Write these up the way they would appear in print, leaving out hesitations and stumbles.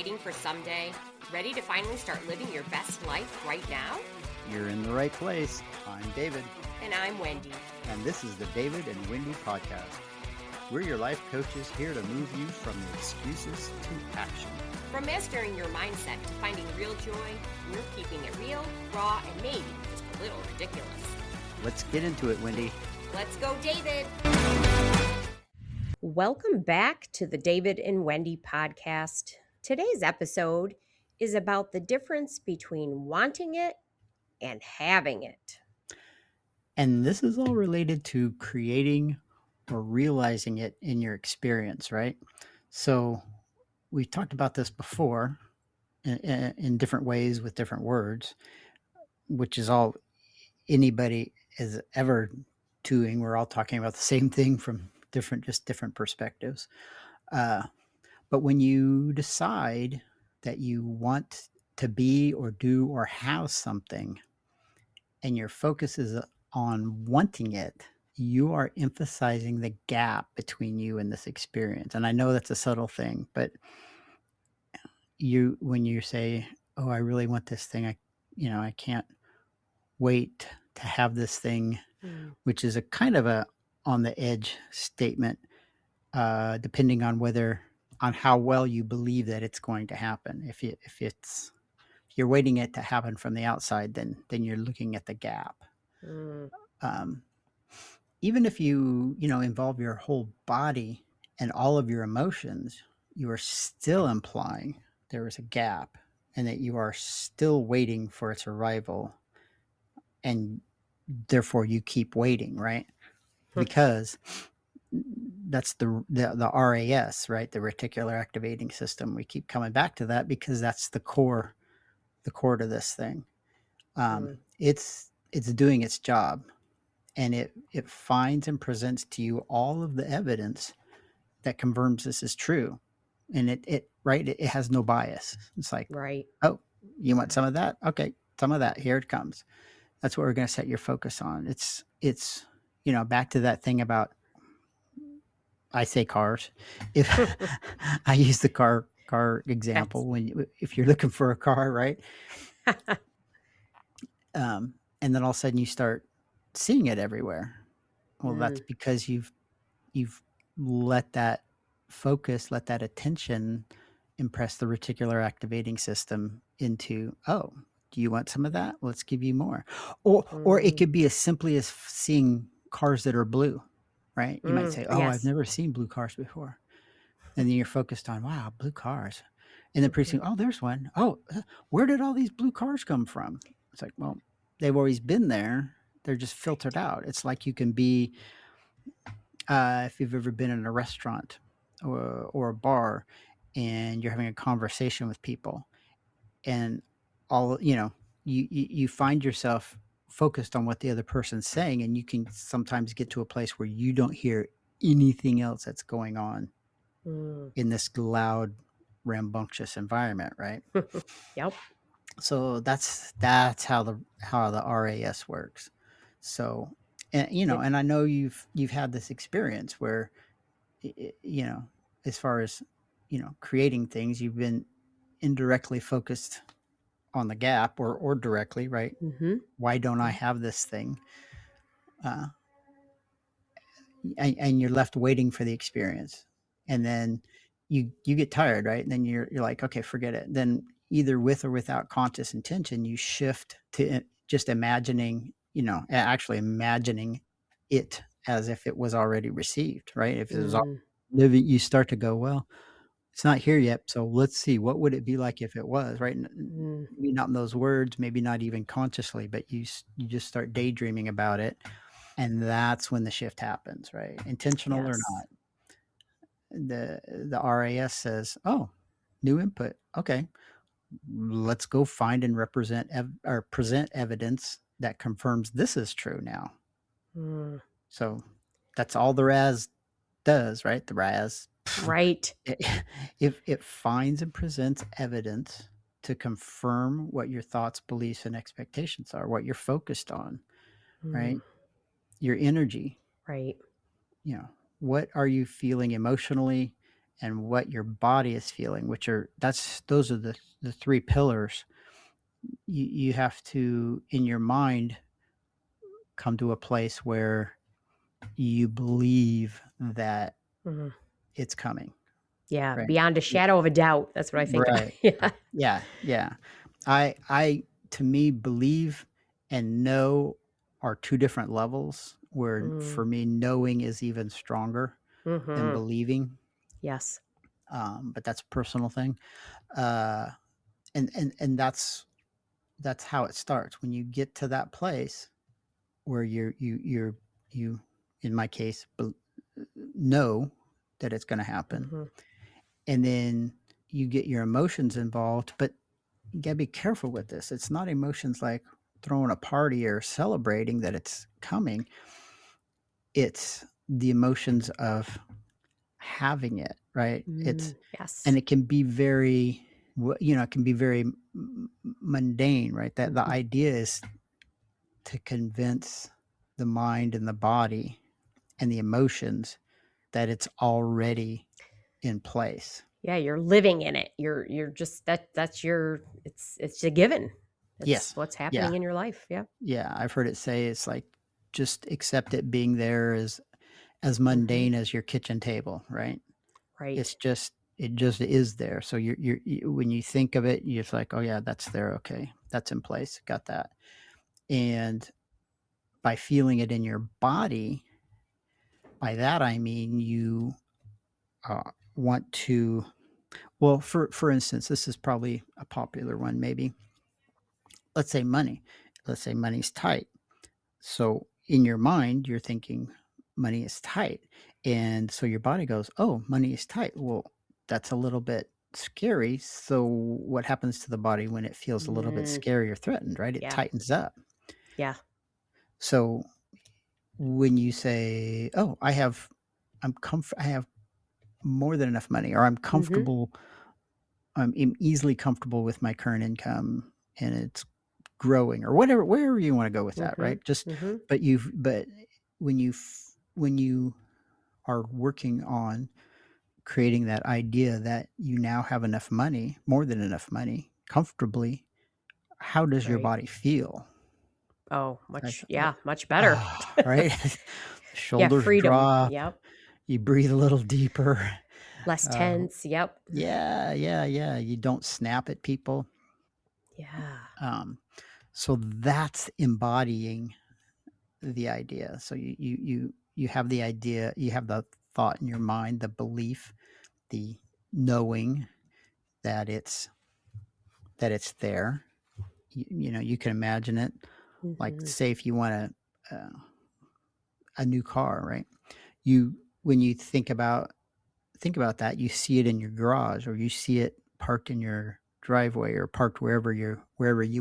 waiting for someday? Ready to finally start living your best life right now? You're in the right place. I'm David, And I'm Wendy. and this is the David and Wendy podcast. We're your life coaches here to move you from the excuses to action. From mastering your mindset to finding real joy, we're keeping it real, raw, and maybe just a little ridiculous. Let's get into it, Wendy. Let's go, David! Welcome back to the David and Wendy podcast. Today's episode is about the difference between wanting it and having it. And this is all related to creating or realizing it in your experience, right? So we've talked about this before in different ways with different words, which is all anybody is ever doing. We're all talking about the same thing from different perspectives. But when you decide that you want to be or do or have something and your focus is on wanting it, you are emphasizing the gap between you and this experience. And I know that's a subtle thing, but when you say, oh, I really want this thing, I can't wait to have this thing, which is a kind of a on the edge statement, depending on how well you believe that it's going to happen. If you're waiting it to happen from the outside, then you're looking at the gap. Even if you involve your whole body and all of your emotions, you are still implying there is a gap and that you are still waiting for its arrival, and therefore you keep waiting, right? Because that's the RAS, right? The reticular activating system. We keep coming back to that because that's the core to this thing. It's doing its job, and it finds and presents to you all of the evidence that confirms this is true. And it has no bias. It's like, Right. Oh, you want some of that? Okay, some of that. Here it comes. That's what we're going to set your focus on. It's back to that thing about, I say cars. If I use the car example, if you're looking for a car, right? And then all of a sudden you start seeing it everywhere. Well, that's because you've let that focus, let that attention impress the reticular activating system into, oh, do you want some of that? Let's give you more. Or it could be as simply as seeing cars that are blue, right? You might say, oh, yes. I've never seen blue cars before. And then you're focused on, wow, blue cars. And then pretty soon, oh, there's one. Oh, where did all these blue cars come from? It's like, well, they've always been there. They're just filtered out. It's like you can be, if you've ever been in a restaurant or a bar and you're having a conversation with people, and all, you find yourself focused on what the other person's saying, and you can sometimes get to a place where you don't hear anything else that's going on in this loud, rambunctious environment, right? Yep. So that's how the RAS works. So, and and I know you've had this experience where, as far as creating things, you've been indirectly focused on the gap, or directly, right? Why don't I have this thing? And you're left waiting for the experience, and then you get tired, right? And then you're like, okay, forget it. Then either with or without conscious intention, you shift to just imagining, actually imagining it as if it was already received, right? If it was living, you start to go, well, it's not here yet, so let's see, what would it be like if it was, right? Maybe not in those words, maybe not even consciously, but you just start daydreaming about it. And that's when the shift happens, right? Intentional or not. The RAS says, oh, new input. Okay, let's go find and present evidence that confirms this is true now. So that's all the RAS does, right? The RAS. Right. It finds and presents evidence to confirm what your thoughts, beliefs, and expectations are, what you're focused on, right? Your energy. Right. What are you feeling emotionally and what your body is feeling, those are the three pillars. You have to, in your mind, come to a place where you believe that Mhm. it's coming, Yeah, right? beyond a shadow of a doubt. That's what I think about. Right. Yeah. Yeah, yeah. I to me, believe and know are two different levels, where Mm. for me, knowing is even stronger than Mhm. believing. Yes. But that's a personal thing. Uh, and that's how it starts. When you get to that place where you, in my case, know that it's going to happen, Mhm. and then you get your emotions involved. But you gotta be careful with this. It's not emotions like throwing a party or celebrating that it's coming. It's the emotions of having it, right? And Yes. it can be very, it can be very mundane, right? That the Mhm. idea is to convince the mind and the body and the emotions that it's already in place. Yeah, you're living in it. You're just that's your it's a given. It's Yes. what's Yeah. happening in your life. Yeah. Yeah. I've heard it say it's like just accept it being there as Mhm. mundane as your kitchen table, right? Right. It just is there. So when you think of it, you're just like, oh yeah, that's there. Okay, that's in place. Got that. And by feeling it in your body, by that I mean you want to. Well, for instance, this is probably a popular one. Maybe let's say money. Let's say money's tight. So in your mind, you're thinking money is tight. And so your body goes, oh, money is tight. Well, that's a little bit scary. So what happens to the body when it feels a little bit Mm, scary or threatened, right? It yeah. tightens up. Yeah. So when you say, oh, I have more than enough money, or Mhm. I'm easily comfortable with my current income and it's growing, or whatever, wherever you want to go with that, Mhm. right? Just, Mhm. but when you are working on creating that idea that you now have enough money, more than enough money, comfortably, how does your Right. body feel? Oh, Like, much better. ah, right? The Yeah, shoulders freedom. drop, Yep. you breathe a little deeper. Less Uh, tense. Yep. yeah, yeah, yeah. You don't snap at people. Yeah. Um, so that's embodying the idea. So you have the idea, you have the thought in your mind, the belief, the knowing that it's there. You can imagine it. Like, Mhm. say if you want a new car, right? You When you think about that, you see it in your garage, or you see it parked in your driveway, or parked wherever you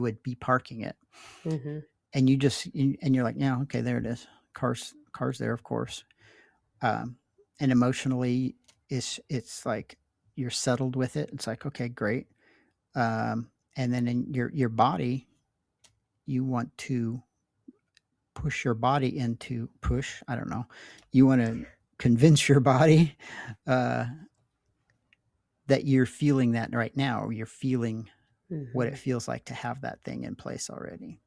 would be parking it, Mhm. and you're like, yeah, okay, there it is. Cars there, of course. And emotionally, it's like you're settled with it. It's like, okay, great. And then in your body, you want to push your body into push. I don't know. You want to convince your body uh, that you're feeling that right now, or you're feeling what it Mhm. feels like to have that thing in place already.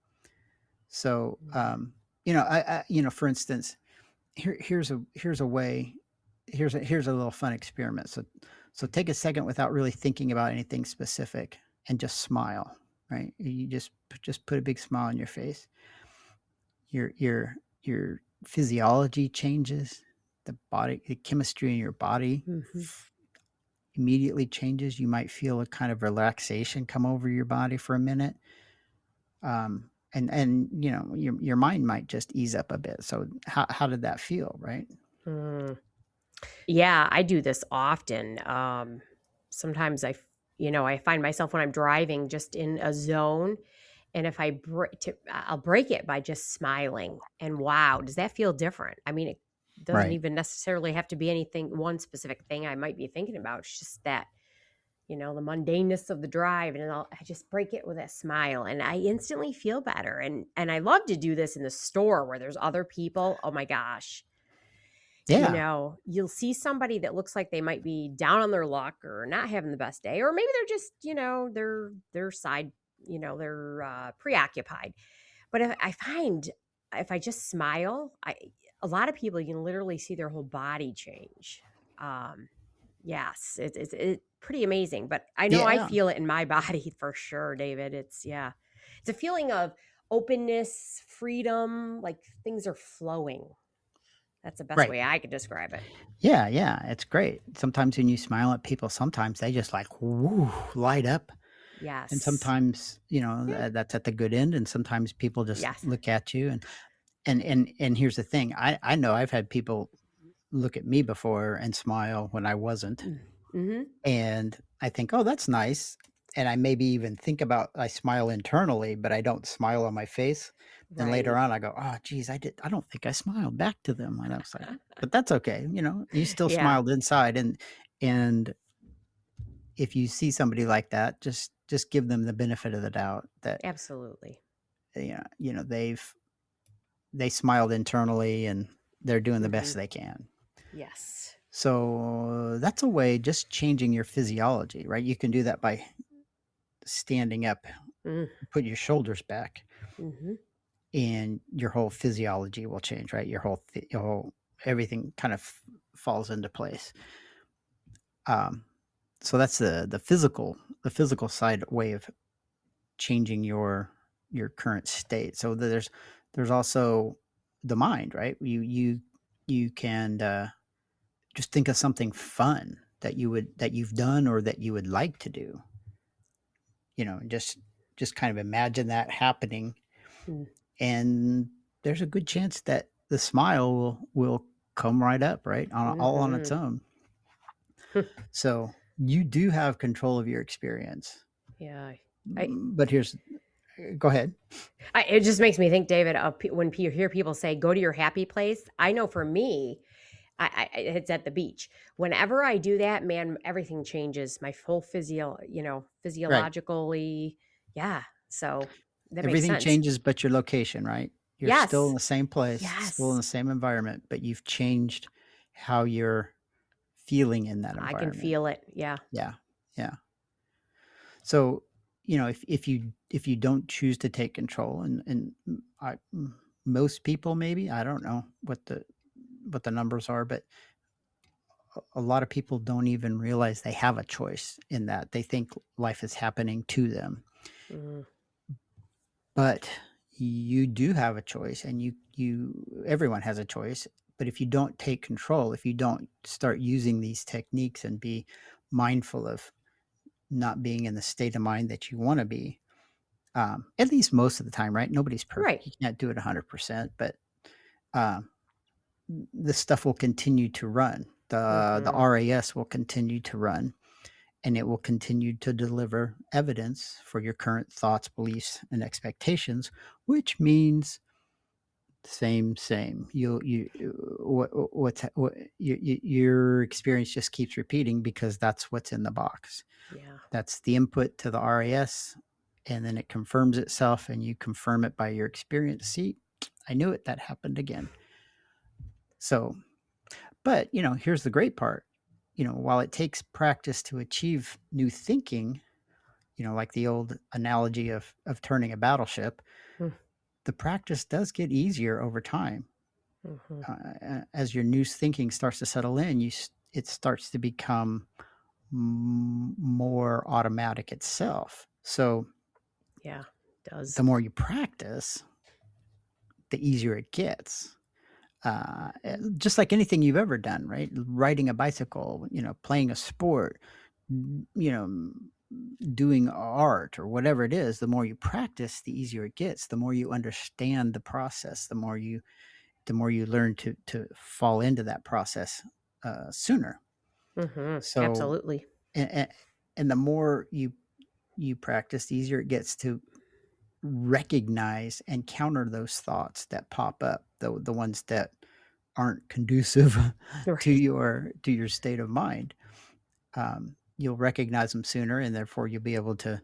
So, Mhm. for instance, here's a way. Here's a little fun experiment. So take a second without really thinking about anything specific, and just smile. Right? You just put a big smile on your face. Your physiology changes. The chemistry in your body Mhm. immediately changes. You might feel a kind of relaxation come over your body for a minute. And your mind might just ease up a bit. So how did that feel, right? Mm. Yeah, I do this often. Sometimes I find myself when I'm driving just in a zone, and if I'll break it by just smiling. And wow, does that feel different? I mean, it doesn't Right. even necessarily have to be anything, one specific thing I might be thinking about. It's just that, the mundaneness of the drive, and I just break it with a smile, and I instantly feel better. And I love to do this in the store where there's other people. Oh my gosh, Yeah. You'll see somebody that looks like they might be down on their luck or not having the best day, or maybe they're just, they're side, they're preoccupied. But if I find if I just smile, a lot of people, you can literally see their whole body change. Um, yes, it's pretty amazing. But I know I Yeah. feel it in my body for sure, David. It's a feeling of openness, freedom, like things are flowing. That's the best Right. way I could describe it. Yeah. Yeah. It's great. Sometimes when you smile at people, sometimes they just like woo, light up. And Yes. sometimes, Yeah. that's at the good end. And sometimes people just Yes. look at you and here's the thing. I know I've had people look at me before and smile when I wasn't. Mm-hmm. And I think, "Oh, that's nice." And I maybe even think about I smile internally, but I don't smile on my face. Then later Right. on, I go, "Oh, geez, I don't think I smiled back to them." And I was like, "But that's okay, you still Yeah. smiled inside." And if you see somebody like that, just give them the benefit of the doubt that, Absolutely. they smiled internally and they're doing the Mm-hmm. best they can. Yes. So that's a way just changing your physiology, right? You can do that by standing up, put your shoulders back, Mm-hmm. and your whole physiology will change, right? Your whole everything kind of falls into place. Um, so that's the physical side way of changing your current state. So there's also the mind, right? You can just think of something fun that you've done or that you would like to do. Just kind of imagine that happening, Mm. and there's a good chance that the smile will come right up, right? All on its Mm-hmm. own. So you do have control of your experience. Yeah. I, But here's go ahead. it just makes me think, David, of when you hear people say, "Go to your happy place." I know for me, it's at the beach. Whenever I do that, man, everything changes. My whole Right. physiologically, yeah. So that makes Everything sense. changes but your location, right? You're still in Yes. the same place, still in Yes. the same environment, but you've changed how you're feeling in that I can environment. feel it. Yeah. Yeah. Yeah. So, if you don't choose to take control most people maybe, I don't know what the numbers are, but a lot of people don't even realize they have a choice in that. They think life is happening to them. Mm, But you do have a choice, and everyone has a choice. But if you don't take control, if you don't start using these techniques and be mindful of not being in the state of mind that you want to be, at least most of the time, right? Nobody's right. perfect. You can't do it 100%, but um, this stuff will continue to run. The Mm-hmm. RAS will continue to run, and it will continue to deliver evidence for your current thoughts, beliefs, and expectations, which means same. Your experience just keeps repeating because that's what's in the box. Yeah. That's the input to the RAS, and then it confirms itself, and you confirm it by your experience. See, I knew it. That happened again. So, but here's the great part. While it takes practice to achieve new thinking, like the old analogy of turning a battleship, the practice does get easier over time. Mm-hmm. As your new thinking starts to settle in, it starts to become more automatic itself. So Yeah. Does. the more you practice, the easier it gets. Just like anything you've ever done, right? Riding a bicycle, playing a sport, you know, doing art or whatever it is, the more you practice, the easier it gets. The more you understand the process, the more you learn to fall into that process sooner. Mm-hmm. So, Absolutely. and, and the more you practice, the easier it gets to recognize and counter those thoughts that pop up, the ones that aren't conducive Right. to your state of mind. You'll recognize them sooner, and therefore you'll be able to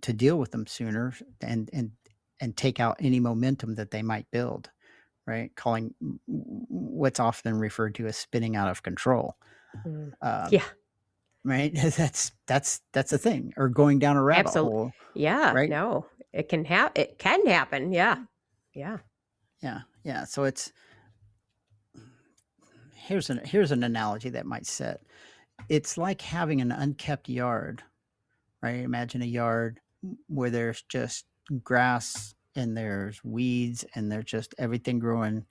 deal with them sooner and take out any momentum that they might build right? Calling what's often referred to as spinning out of control. Mm. Um, Yeah, right? That's a thing, or going down a rabbit absolutely. hole, Yeah, right? no, it can happen. Yeah. Yeah. Yeah, yeah. So it's here's an analogy that might set. It's like having an unkept yard, right? Imagine a yard where there's just grass and there's weeds and there's just everything growing,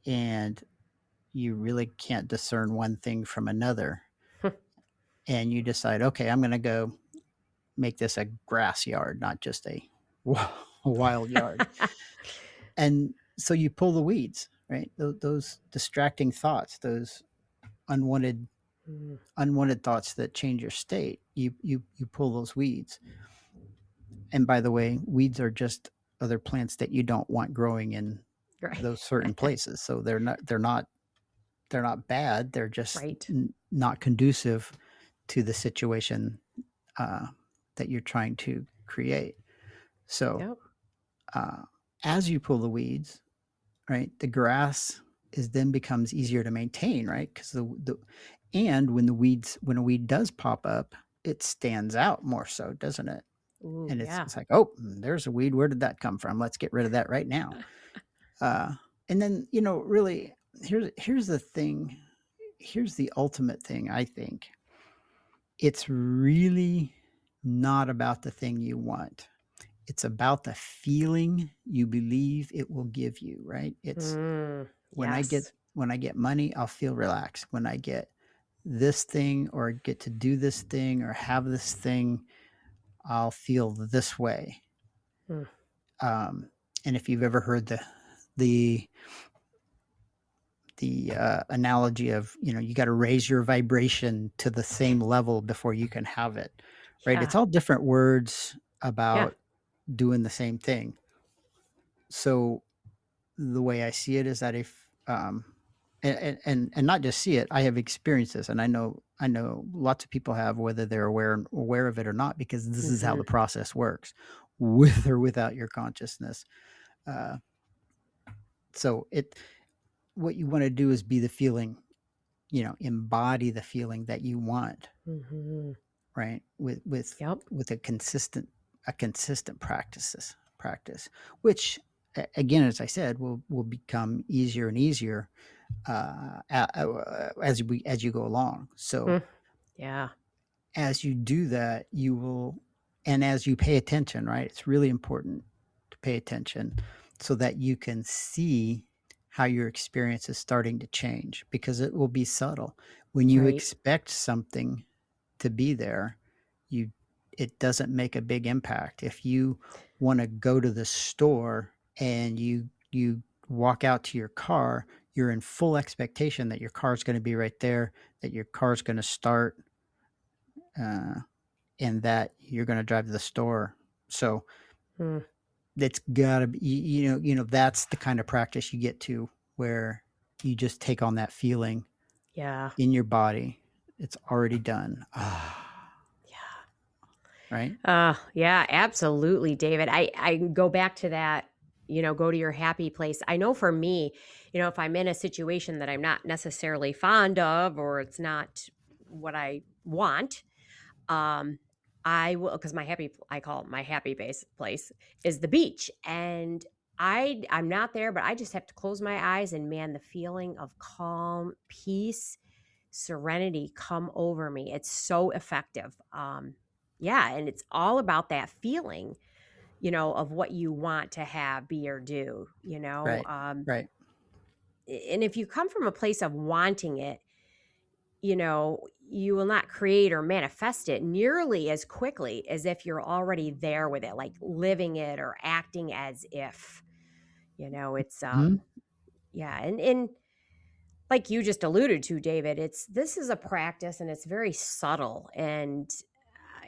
and you really can't discern one thing from another. And you decide, okay, I'm going to go make this a grass yard, not just a wild yard. And so you pull the weeds, right? Those distracting thoughts, those unwanted Mm, unwanted thoughts that change your state. You pull those weeds. And by the way, weeds are just other plants that you don't want growing in right. those certain places. So they're not bad. They're just Right. not conducive to the situation uh, that you're trying to create. So Yep. uh, as you pull the weeds, right, the grass is then becomes easier to maintain, right? Because the and when a weed does pop up, it stands out more so, doesn't it? Ooh, And it's yeah. it's like, oh, there's a weed. Where did that come from? Let's get rid of that right now. Uh, and then really, here's the thing. Here's the ultimate thing. I think it's really not about the thing you want. It's about the feeling you believe it will give you, right? It's Mm, when I get yes. when I get money, I'll feel relaxed. When I get this thing or get to do this thing or have this thing, I'll feel this way. Mm, Um, and if you've ever heard the analogy of you got to raise your vibration to the same level before you can have it, right? It's yeah. all different words Yeah. about doing the same thing. So the way I see it is that if and not just see it, I have experienced this, and I know lots of people have, whether they're aware of it or not, because this is how Hmm. the process works, with or without your consciousness. Uh, so what you want to do is be the feeling, embody the feeling that you want, Hmm. right? Yep. With a consistent practice, which again, as I said, will become easier and easier as you go along. So Mm, yeah. as you do that, you will, and as you pay attention, right? It's really important to pay attention so that you can see how your experience is starting to change, because it will be subtle. When you Right. expect something to be there, you it doesn't make a big impact. If you want to go to the store and you walk out to your car, you're in full expectation that your car's going to be right there, that your car's going to start, uh, and that you're going to drive to the store. So Mm, that's got to be, that's the kind of practice you get to, where you just take on that feeling yeah. in your body. It's already done. Yeah. Right? Yeah, absolutely, David. I go back to that, go to your happy place. I know for me, if I'm in a situation that I'm not necessarily fond of, or it's not what I want, um I will, because I call it my happy base place, is the beach. And I'm not there, but I just have to close my eyes, and man, the feeling of calm, peace, serenity come over me. It's so effective. Yeah, and it's all about that feeling, of what you want to have, be, or do, Right. Right. and if you come from a place of wanting it, you will not create or manifest it nearly as quickly as if you're already there with it, like living it or acting as if, it's Mhm. yeah. And like you just alluded to, David, this is a practice, and it's very subtle. And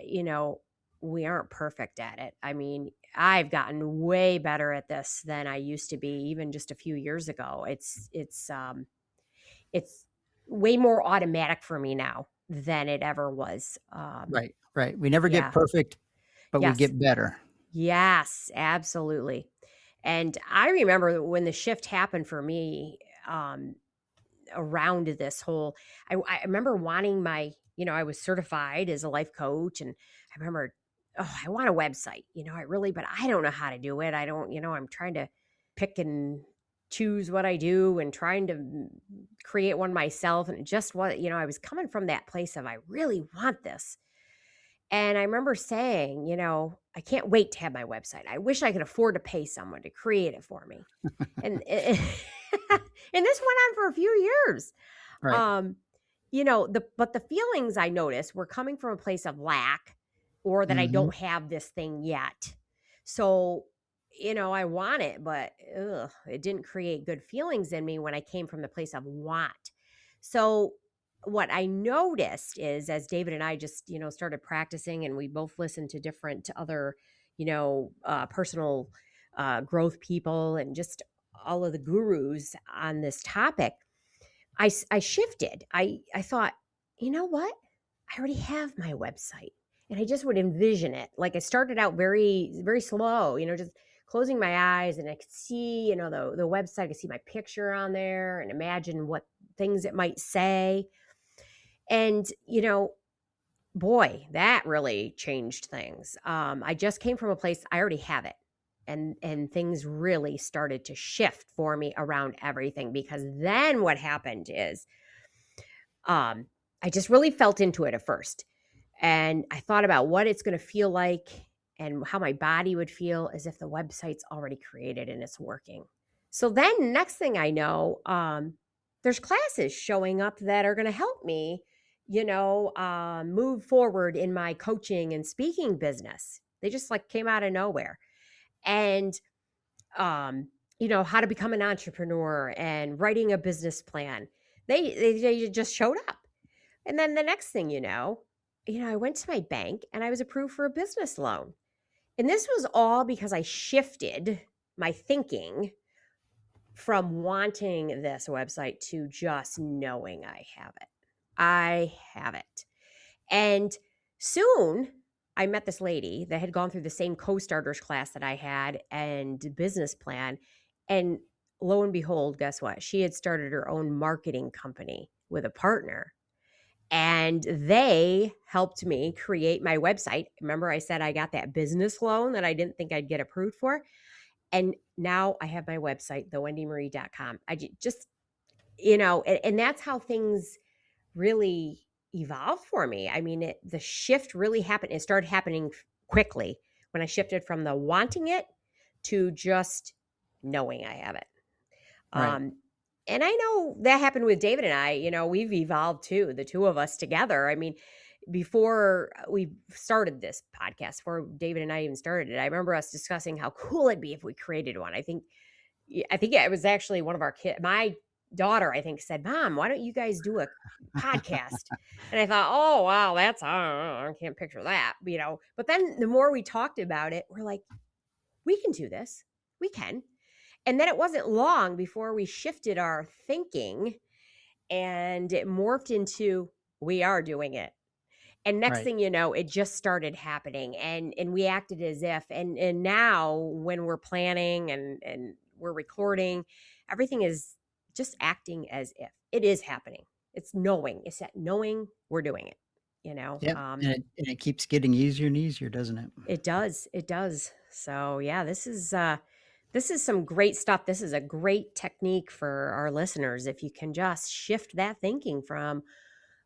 you know, we aren't perfect at it. I mean, I've gotten way better at this than I used to be, even just a few years ago. It's way more automatic for me now than it ever was. Right. Right. We never get Yeah. perfect, but we Yes. get better. Yes, absolutely. And I remember when the shift happened for me, um, around this whole, I remember wanting my, I was certified as a life coach, and I remember, oh, I want a website, but I don't know how to do it. I don't, I'm trying to pick and choose what I do and trying to create one myself. And it just was, I was coming from that place of, I really want this. And I remember saying, I can't wait to have my website. I wish I could afford to pay someone to create it for me. And and this went on for a few years. Right. Um, but the feelings I noticed were coming from a place of lack, or that I Mm-hmm. don't have this thing yet. So, I want it, but it didn't create good feelings in me when I came from the place of want. So, what I noticed is, as David and I just, started practicing, and we both listened to different other, personal growth people, and just all of the gurus on this topic, I shifted. I thought, you know what? I already have my website. And I just would envision it. Like, I started out very, very slow, just closing my eyes, and I could see, the website. I could see my picture on there and imagine what things it might say. And, boy, that really changed things. I just came from a place, I already have it. And things really started to shift for me around everything, because then what happened is, I just really felt into it at first. And I thought about what it's going to feel like and how my body would feel as if the website's already created and it's working. So then, next thing I know, there's classes showing up that are going to help me, move forward in my coaching and speaking business. They just like came out of nowhere. And, um, how to become an entrepreneur and writing a business plan. They just showed up. And then the next thing I went to my bank and I was approved for a business loan. And this was all because I shifted my thinking from wanting this website to just knowing I have it. I have it. And soon I met this lady that had gone through the same co-starters class that I had and business plan. And lo and behold, guess what? She had started her own marketing company with a partner. And they helped me create my website. Remember, I said I got that business loan that I didn't think I'd get approved for. And now I have my website, thewendymarie.com. I just, and that's how things really evolved for me. I mean, the shift really happened. It started happening quickly when I shifted from the wanting it to just knowing I have it. Right. And I know that happened with David and I, we've evolved too, the two of us together. I mean, before we started this podcast, before David and I even started it, I remember us discussing how cool it'd be if we created one. I think it was actually one of our kids, my daughter, I think, said, "Mom, why don't you guys do a podcast?" And I thought, oh, wow, I can't picture that, But then the more we talked about it, we're like, we can do this. We can. And then it wasn't long before we shifted our thinking, and it morphed into, we are doing it. And next Right. thing you know, it just started happening, and we acted as if, and now when we're planning and we're recording, everything is just acting as if it is happening. It's that knowing we're doing it, Yep. And it keeps getting easier and easier, doesn't it? it does. So yeah, this is some great stuff. This is a great technique for our listeners. If you can just shift that thinking from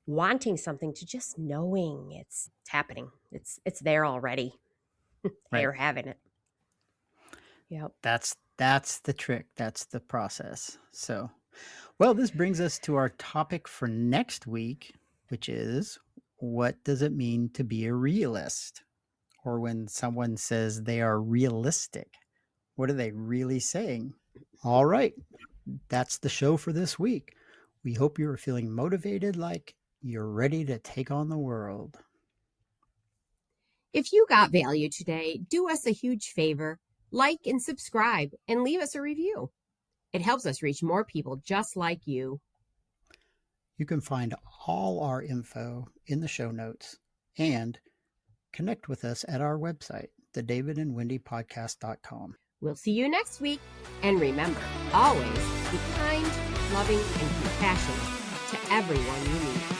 wanting something to just knowing it's happening. It's there already. Right. You're having it. Yep. That's the trick. That's the process. So, well, this brings us to our topic for next week, which is, what does it mean to be a realist? Or when someone says they are realistic, what are they really saying? All right, that's the show for this week. We hope you are feeling motivated, like you're ready to take on the world. If you got value today, do us a huge favor, like and subscribe, and leave us a review. It helps us reach more people just like you. You can find all our info in the show notes and connect with us at our website, thedavidandwendypodcast.com. We'll see you next week. And remember, always be kind, loving, and compassionate to everyone you meet.